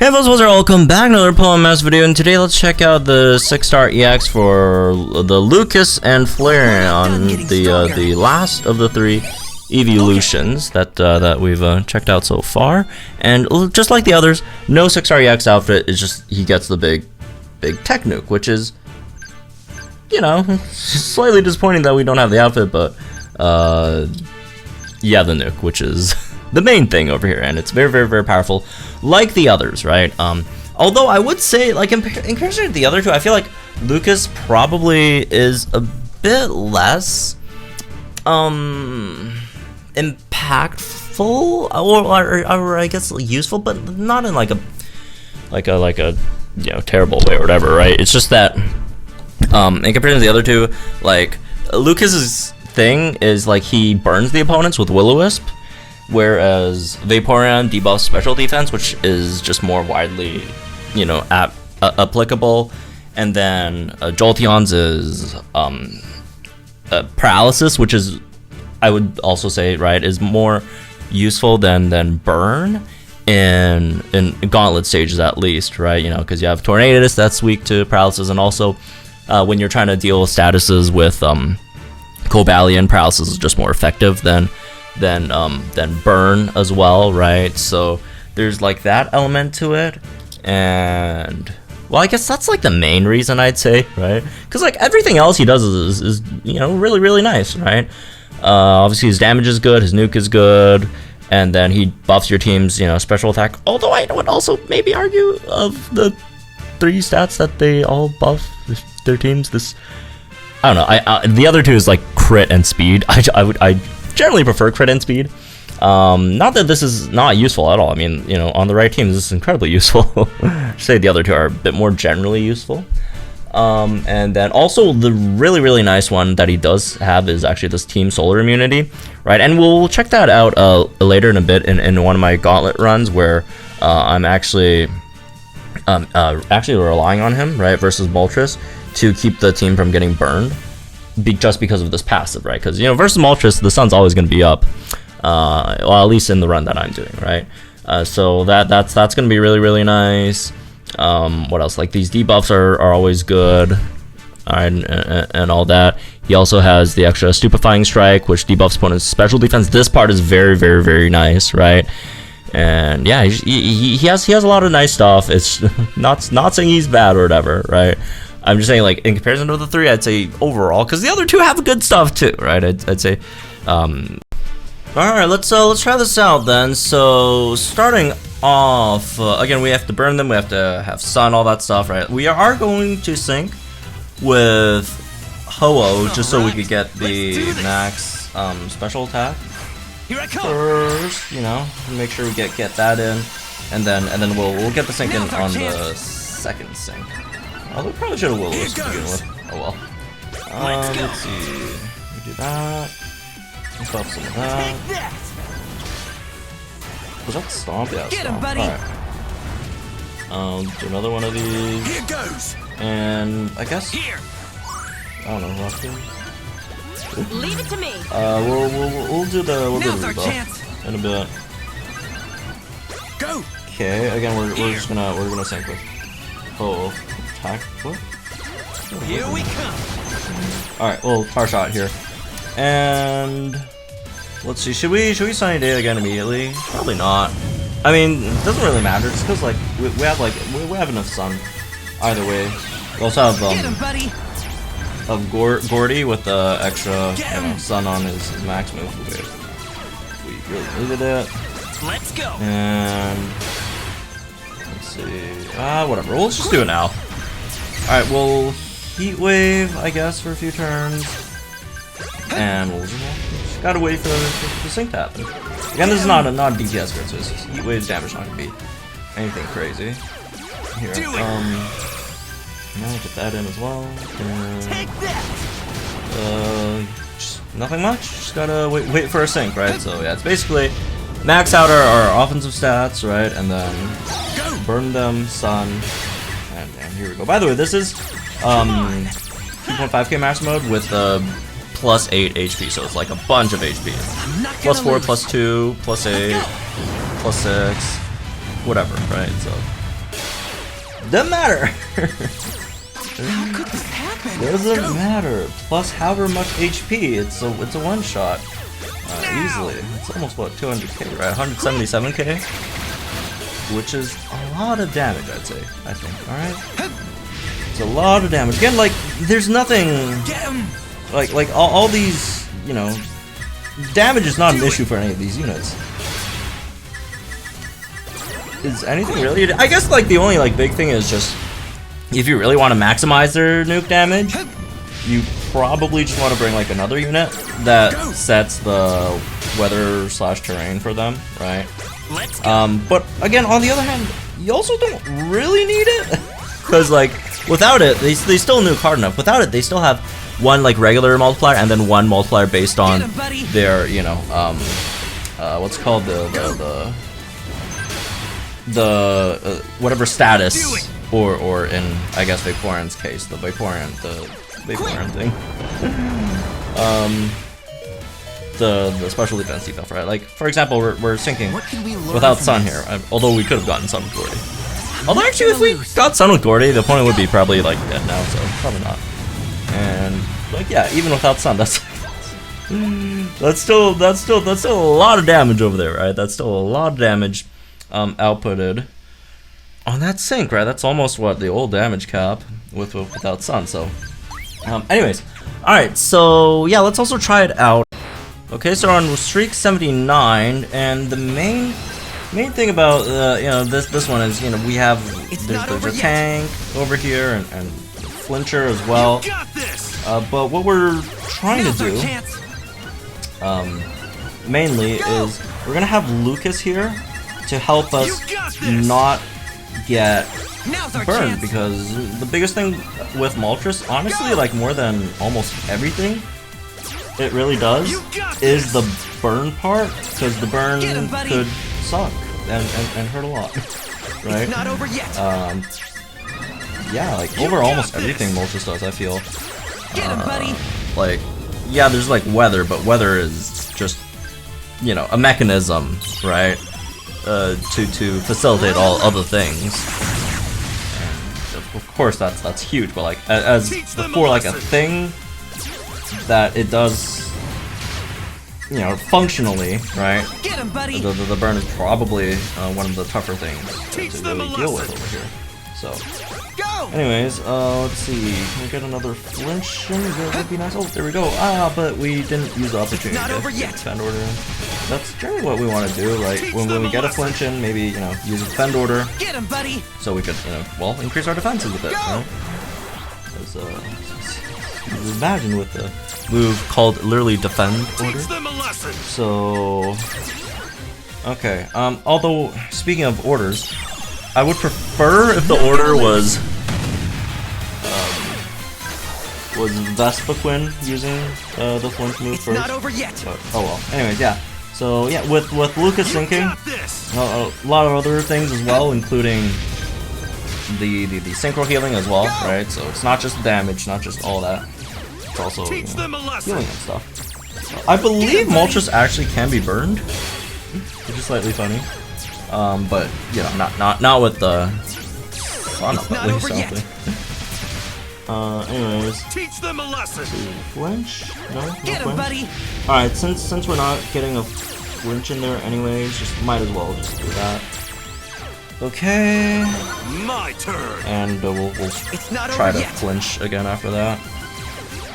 Hey folks, welcome back to another Poem Mass video, and today let's check out the 6-star EX for the Lucas and Flareon, the last of the 3 evolutions that we've checked out so far. And just like the others, no 6-star EX outfit, it's just he gets the big tech nuke, which is, you know, slightly disappointing that we don't have the outfit, but yeah, the nuke, which is the main thing over here, and it's very powerful, like the others, right? Although I would say, like, in comparison to the other two, I feel like Lucas probably is a bit less impactful, or I guess useful, but not in like a you know, terrible way or whatever, right? It's just that in comparison to the other two, like, Lucas's thing is like he burns the opponents with Will-O-Wisp, whereas Vaporeon debuffs special defense, which is just more widely, you know, applicable. And then Jolteon's is paralysis, which is, I would also say, right, is more useful than burn in Gauntlet stages at least, right? You know, because you have Tornadus that's weak to paralysis, and also when you're trying to deal with statuses with Cobalion, paralysis is just more effective than burn as well, right? So there's like that element to it, and well, I guess that's like the main reason I'd say, right? Because like everything else he does is you know, really nice, right? Obviously his damage is good, his nuke is good, and then he buffs your team's, you know, special attack. Although I would also maybe argue of the 3 stats that they all buff their teams, this, I don't know. The other two is like crit and speed. I generally prefer crit and speed. Not that this is not useful at all. I mean, you know, on the right teams, this is incredibly useful. I'd say the other two are a bit more generally useful. And then also the really nice one that he does have is actually this Team Solar immunity, right? And we'll check that out later in a bit in one of my Gauntlet runs where I'm actually relying on him, right, versus Moltres to keep the team from getting burned, just because of this passive, right? Because, you know, versus Moltres, the sun's always going to be up, well, at least in the run that I'm doing, right? So that's going to be really nice. What else? Like, these debuffs are always good, and all that. He also has the extra Stupefying Strike, which debuffs opponent's special defense. This part is very nice, right? And yeah, he has a lot of nice stuff. It's not saying he's bad or whatever, right? I'm just saying, like, in comparison to the 3, I'd say overall, because the other 2 have good stuff too, right? I'd say. All right, let's try this out then. So starting off, again, we have to burn them, we have to have sun, all that stuff, right? We are going to sync with Ho-Oh just so we could get the max special attack first, you know, make sure we get that in, and then we'll get the sync in on the second sync. Although we probably should have Will-O-Wisp to begin with. Oh well. Let's see. We do that. Let's buff some of that. Was that Stomp? Yeah, Stomp. Alright. Do another one of these. Here goes. And I guess, I don't know, Rock Tomb? Leave it to me. We'll do the rebuff in a bit. Go. Okay, again we're just gonna sync with attack. What? Here we come. Alright, well, power shot here. And let's see, should we Sunny Day again immediately? Probably not. I mean, it doesn't really matter, just because like we have enough sun either way. We also have Gordy with the extra, you know, sun on his max move. We really needed it. Let's go. And let's see. Whatever. We'll just do it now. Alright, we'll Heat Wave, I guess, for a few turns. And we'll just gotta wait for the sync to happen. Again, this is not a DPS grid, so it's just Heat Wave's damage not gonna be anything crazy. Here, now get that in as well. And, just nothing much. Just gotta wait for a sync, right? So yeah, it's basically max out our offensive stats, right, and then burn them, sun, and here we go. By the way, this is 2.5k max mode with plus 8 HP, so it's like a bunch of HP. Plus 4, plus 2, plus 8, plus 6, whatever, right? So Doesn't matter. How could this happen? Doesn't matter. Plus however much HP, it's a one shot. Easily. It's almost what, 200k, right? 177k? Which is a lot of damage, I'd say. I think. Alright? It's a lot of damage. Again, like, there's nothing like all these, you know, damage is not an issue for any of these units. Is anything really? I guess like the only like big thing is just if you really want to maximize their nuke damage, you probably just want to bring like another unit that sets the weather / terrain for them, right? But again, on the other hand, you also don't really need it because like without it, they still nuke hard enough. Without it, they still have one like regular multiplier and then one multiplier based on their, you know, what's called the whatever status, or in I guess Vaporeon's case, the Vaporeon thing, the special defense debuff, right? Like for example, we're sinking without Sun here, although we could have gotten Sun with Gordy. Although actually, if we got Sun with Gordy, the opponent would be probably like dead now, so probably not. And like yeah, even without Sun, that's still a lot of damage over there, right? That's still a lot of damage outputted on that sync, right? That's almost what the old damage cap without Sun. So anyways, all right, so yeah, let's also try it out. Okay, so on streak 79, and the main thing about you know, this one is, you know, we have there's a tank over here and flincher as well. But what we're trying to do mainly is we're gonna have Lucas here to help us not get burned, because the biggest thing with Moltres, honestly, like more than almost everything it really does, is the burn part, because the burn could suck and hurt a lot, right? Yeah, like over almost everything Moltres does, I feel. Like, yeah, there's like weather, but weather is just, you know, a mechanism, right? To facilitate all other things. And of course, that's huge, but like as for like a thing that it does, you know, functionally, right? The burn is probably one of the tougher things to really deal with over here. So, anyways, let's see. Can we get another flinch? That would be nice. Oh, there we go. Ah, but we didn't use the opportunity to defend order. That's generally what we want to do, right? When we get a flinch in, maybe, you know, use a defend order. So we could, you know, well, increase our defenses with it, right? Because, imagine with the move called literally defend order. So, okay. Although, speaking of orders, I would prefer if the order was Vespiquen using the flinch move first. But, oh well. Anyways, yeah. So yeah, with Lucas sinking, a lot of other things as well, including the synchro healing as well, right? So it's not just damage, not just all that. It's also, you know, healing and stuff. So I believe Moltres actually can be burned, which is slightly funny. But you know, not with the Sun up at least, something. Anyways, teach them a lesson. Flinch? No flinch. All right, since we're not getting a flinch in there anyways, just might as well just do that. Okay. My turn. And we'll try to flinch again after that.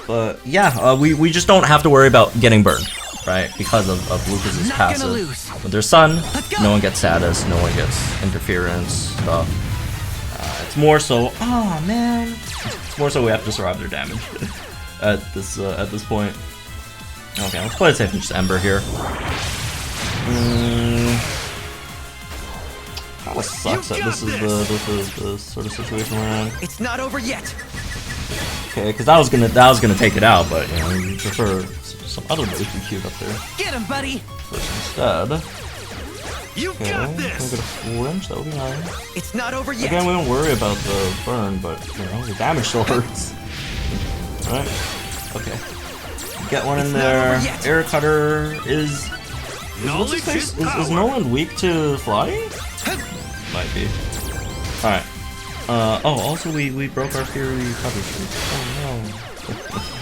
But yeah, we just don't have to worry about getting burned, right? Because of Lucas's passive. With their Sun, no one gets status, no one gets interference stuff. It's more so, oh man, it's more so we have to survive their damage at this point. Okay, let's play it safe and just Ember here. Kinda sucks that this is the sort of situation we're in. It's not over yet. Okay, because that was gonna take it out, but you know, we prefer some other moves we queued up there. Get him, buddy. First instead. You Okay, got can we this. get a flinch? That would be nice. It's not over yet. Again, we don't worry about the burn, but you know, the damage still hurts. Alright. Okay. Get one in there. Air Cutter is what's his face? Is Nolan weak to flying? Might be. Alright. Also we broke our Fury cover streak. Oh no.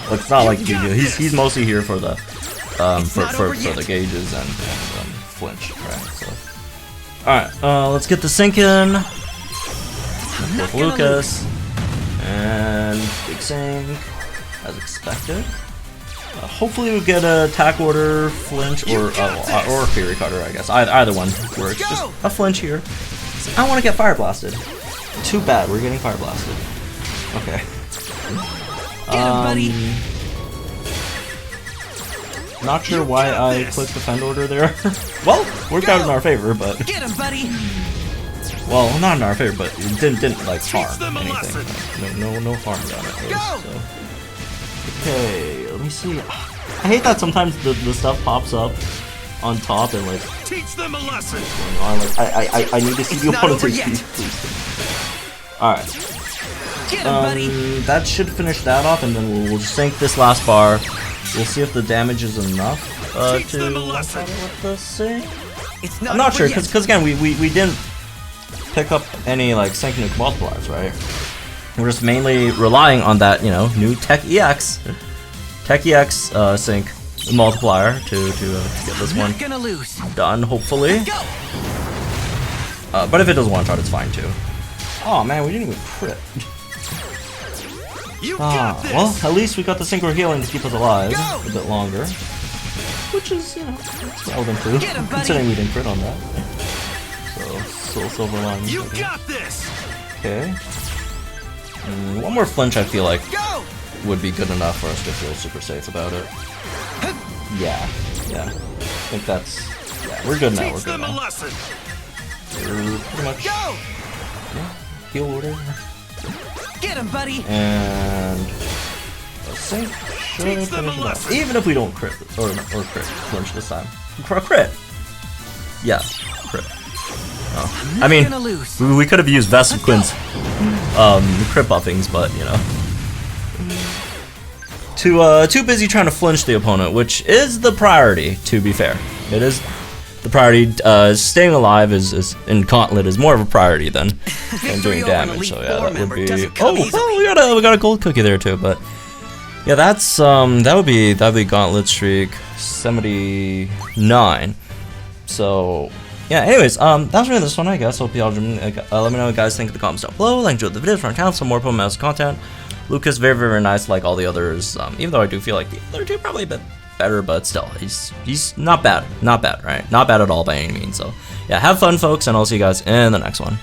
Well, it's not like he's mostly here for the for the gauges and flinch, right? So, all right, let's get the sync in with Lucas and big sync as expected. Hopefully we get a attack order, flinch, or Fury cutter. I guess either one works. Just a flinch here. I want to get fire blasted. Too bad we're getting fire blasted. Okay. Not sure why I clicked defend order there. Well, worked out in our favor, but Get him, buddy. well, not in our favor, but it didn't like harm anything. No harm done at least. So. Okay, let me see. I hate that sometimes the stuff pops up on top and like Teach them a lesson. Like I need to see the opponent's HP, please. All right. Get him, buddy. That should finish that off, and then we'll just sink this last bar. We'll see if the damage is enough to one-shot it with the sync. It's not I'm not over sure, yet. because again, we didn't pick up any like sync nuke multipliers, right? We're just mainly relying on that, new Tech EX sync multiplier to get this one Not gonna lose. done, hopefully. Go. But if it does one-shot, it's fine too. Oh man, we didn't even crit. You got this. Well, at least we got the synchro healing to keep us alive Go. a bit longer, which is, it's relevant too, Get him, buddy. considering we didn't crit on that. So silver lining. You got this. Okay. One more flinch, I feel like, Go. would be good enough for us to feel super safe about it. Yeah. I think that's, we're good now. We're Teach good them a now. lesson. We're pretty much Go. heal order. Get him, buddy. And I think should Teach finish them a it off. lesson. Even if we don't crit or crit flinch this time. Crit. Yeah, crit. Oh. I mean, Gonna lose. we could have used Vespiquin's crit buffings, but too busy trying to flinch the opponent, which is the priority. To be fair, it is the priority. Staying alive is in Gauntlet is more of a priority than doing damage. So yeah, that would be. Oh, well, we got a gold cookie there too, but yeah, that's that would be Gauntlet streak 79. So yeah, anyways, that was really this one, I guess. Hope y'all let me know what you guys think in the comments down below. Like, enjoy the videos for our channel, some more Pokemon Master content. Lucas, very nice, like all the others. Even though I do feel like the other two probably a bit better, but still, he's not bad, right? Not bad at all by any means. So yeah, have fun, folks, and I'll see you guys in the next one.